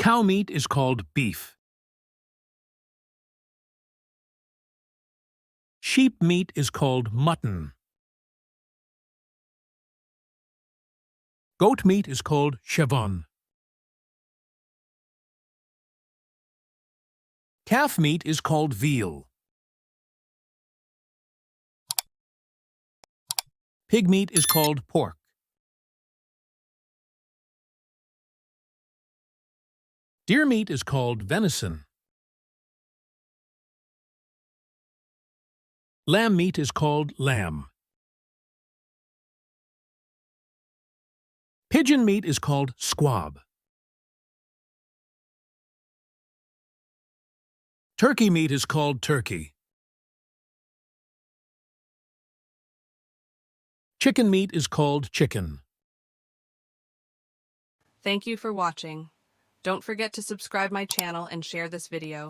Cow meat is called beef. Sheep meat is called mutton. Goat meat is called chevon. Calf meat is called veal. Pig meat is called pork. Deer meat is called venison. Lamb meat is called lamb. Pigeon meat is called squab. Turkey meat is called turkey. Chicken meat is called chicken. Thank you for watching. Don't forget to subscribe my channel and share this video.